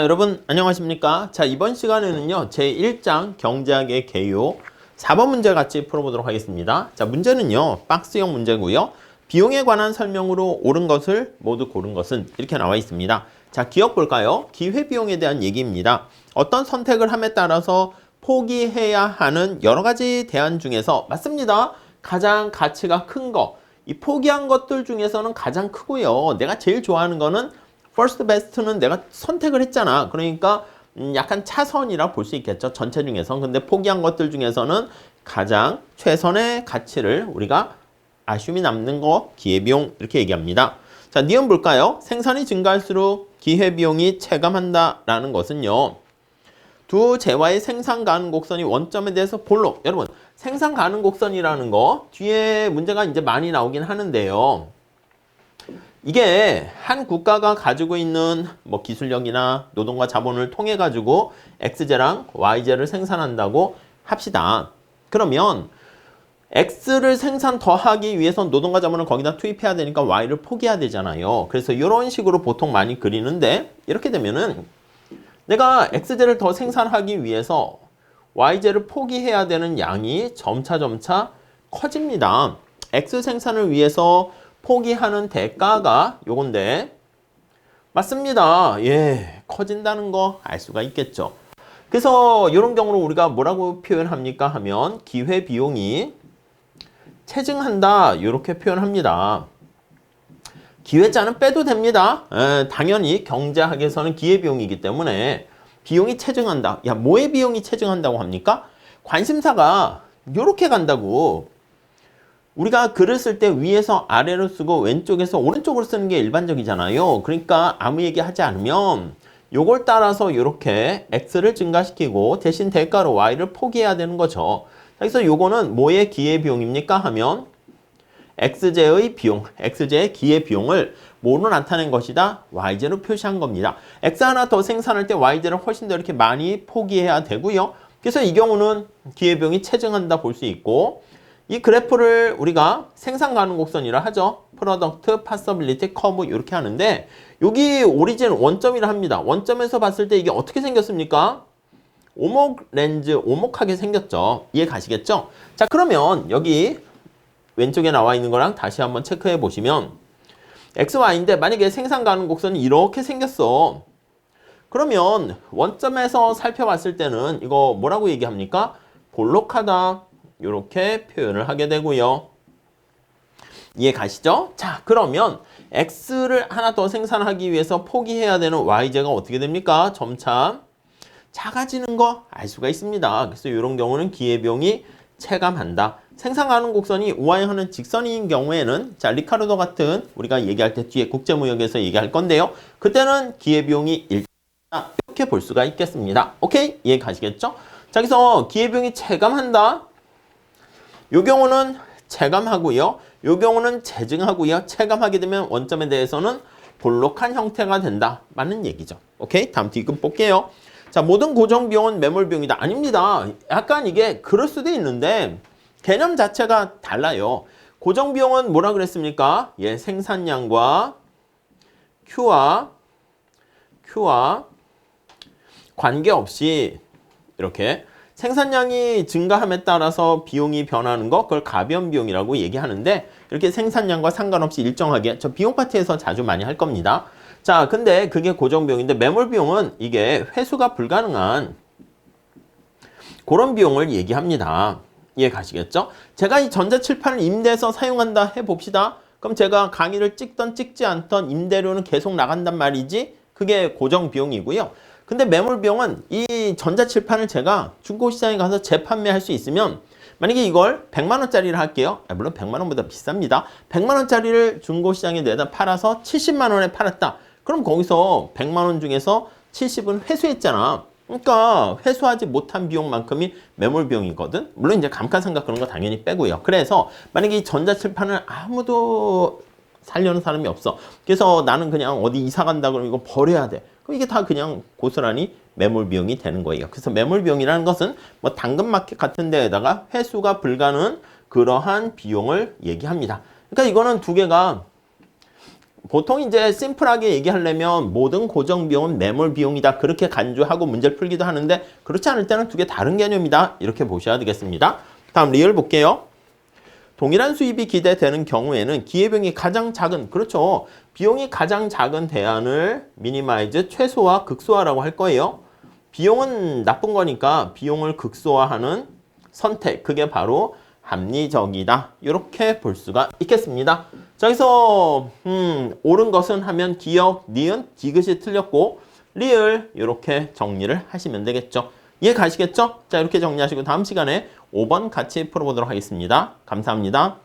여러분 안녕하십니까? 자, 이번 시간에는요 제1장 경제학의 개요 4번 문제 같이 풀어보도록 하겠습니다. 자, 문제는요 박스형 문제고요. 비용에 관한 설명으로 옳은 것을 모두 고른 것은 이렇게 나와 있습니다. 자, 기억 볼까요? 기회비용에 대한 얘기입니다. 어떤 선택을 함에 따라서 포기해야 하는 여러 가지 대안 중에서 맞습니다. 가장 가치가 큰 거, 이 포기한 것들 중에서는 가장 크고요. 내가 제일 좋아하는 거는 first best는 내가 선택을 했잖아. 그러니까 약간 차선이라 볼 수 있겠죠. 전체 중에서. 근데 포기한 것들 중에서는 가장 최선의 가치를 우리가 아쉬움이 남는 거 기회비용 이렇게 얘기합니다. 자, 니은 볼까요? 생산이 증가할수록 기회비용이 체감한다라는 것은요. 두 재화의 생산 가능 곡선이 원점에 대해서 볼록. 여러분, 생산 가능 곡선이라는 거 뒤에 문제가 이제 많이 나오긴 하는데요. 이게 한 국가가 가지고 있는 뭐 기술력이나 노동과 자본을 통해 가지고 X제랑 Y제를 생산한다고 합시다. 그러면 X를 생산 더하기 위해서 노동과 자본을 거기다 투입해야 되니까 Y를 포기해야 되잖아요. 그래서 이런 식으로 보통 많이 그리는데 이렇게 되면은 내가 X제를 더 생산하기 위해서 Y제를 포기해야 되는 양이 점차 커집니다. X 생산을 위해서 포기하는 대가가 요건데 맞습니다. 예, 커진다는 거 알 수가 있겠죠. 그래서 이런 경우로 우리가 뭐라고 표현합니까 하면 기회비용이 체증한다 이렇게 표현합니다. 기회자는 빼도 됩니다. 당연히 경제학에서는 기회비용이기 때문에 비용이 체증한다. 야, 뭐의 비용이 체증한다고 합니까? 관심사가 이렇게 간다고. 우리가 글을 쓸 때 위에서 아래로 쓰고 왼쪽에서 오른쪽으로 쓰는 게 일반적이잖아요. 그러니까 아무 얘기 하지 않으면 요걸 따라서 이렇게 X를 증가시키고 대신 대가로 Y를 포기해야 되는 거죠. 그래서 요거는 뭐의 기회비용입니까 하면 X제의 비용, X제의 기회비용을 뭐로 나타낸 것이다? Y제로 표시한 겁니다. X 하나 더 생산할 때 Y제를 훨씬 더 이렇게 많이 포기해야 되고요. 그래서 이 경우는 기회비용이 체증한다 볼 수 있고 이 그래프를 우리가 생산 가능 곡선이라 하죠. 프로덕트, 파서빌리티, 커브 이렇게 하는데 여기 오리진 원점이라 합니다. 원점에서 봤을 때 이게 어떻게 생겼습니까? 오목하게 생겼죠. 이해 가시겠죠? 자, 그러면 여기 왼쪽에 나와 있는 거랑 다시 한번 체크해 보시면 XY인데 만약에 생산 가능 곡선이 이렇게 생겼어. 그러면 원점에서 살펴봤을 때는 이거 뭐라고 얘기합니까? 볼록하다. 이렇게 표현을 하게 되고요. 이해 가시죠? 자, 그러면 X를 하나 더 생산하기 위해서 포기해야 되는 Y제가 어떻게 됩니까? 점차 작아지는 거 알 수가 있습니다. 그래서 이런 경우는 기회비용이 체감한다. 생산 가능 곡선이 우하향하는 직선인 경우에는 자, 리카르도 같은 우리가 얘기할 때 뒤에 국제무역에서 얘기할 건데요. 그때는 기회비용이 일정하다. 이렇게 볼 수가 있겠습니다. 오케이? 이해 가시겠죠? 자, 그래서 기회비용이 체감한다. 요 경우는 체감하고요. 요 경우는 체증하고요. 체감하게 되면 원점에 대해서는 볼록한 형태가 된다. 맞는 얘기죠. 오케이? 다음 뒤금 볼게요. 자, 모든 고정비용은 매몰비용이다. 아닙니다. 약간 이게 그럴 수도 있는데 개념 자체가 달라요. 고정비용은 뭐라 그랬습니까? 예, 생산량과 Q와 관계없이 이렇게 생산량이 증가함에 따라서 비용이 변하는 거 그걸 가변비용이라고 얘기하는데 이렇게 생산량과 상관없이 일정하게 저 비용 파트에서 자주 많이 할 겁니다. 자, 근데 그게 고정비용인데 매몰비용은 이게 회수가 불가능한 그런 비용을 얘기합니다. 이해 가시겠죠? 제가 이 전자칠판을 임대해서 사용한다 해봅시다. 그럼 제가 강의를 찍던 찍지 않던 임대료는 계속 나간단 말이지 그게 고정비용이고요. 근데 매몰비용은 이 전자칠판을 제가 중고시장에 가서 재판매할 수 있으면 만약에 이걸 100만 원짜리를 할게요. 물론 100만 원보다 비쌉니다. 100만 원짜리를 중고시장에 내다 팔아서 70만 원에 팔았다. 그럼 거기서 100만 원 중에서 70은 회수했잖아. 그러니까 회수하지 못한 비용만큼이 매몰비용이거든. 물론 이제 감가상각 그런 거 당연히 빼고요. 그래서 만약에 이 전자칠판을 아무도 살려는 사람이 없어. 그래서 나는 그냥 어디 이사 간다 그러면 이거 버려야 돼. 그럼 이게 다 그냥 고스란히 매몰비용이 되는 거예요. 그래서 매몰비용이라는 것은 뭐 당근마켓 같은 데에다가 회수가 불가능한 그러한 비용을 얘기합니다. 그러니까 이거는 두 개가 보통 이제 심플하게 얘기하려면 모든 고정 비용은 매몰 비용이다. 그렇게 간주하고 문제를 풀기도 하는데 그렇지 않을 때는 두 개 다른 개념이다. 이렇게 보셔야 되겠습니다. 다음 리얼 볼게요. 동일한 수입이 기대되는 경우에는 기회비용이 가장 작은, 그렇죠. 비용이 가장 작은 대안을 미니마이즈, 최소화, 극소화라고 할 거예요. 비용은 나쁜 거니까 비용을 극소화하는 선택, 그게 바로 합리적이다. 이렇게 볼 수가 있겠습니다. 자, 여기서 옳은 것은 하면 기역, 니은, 디귿이 틀렸고 리을 이렇게 정리를 하시면 되겠죠. 이해 가시겠죠? 자, 이렇게 정리하시고 다음 시간에 5번 같이 풀어보도록 하겠습니다. 감사합니다.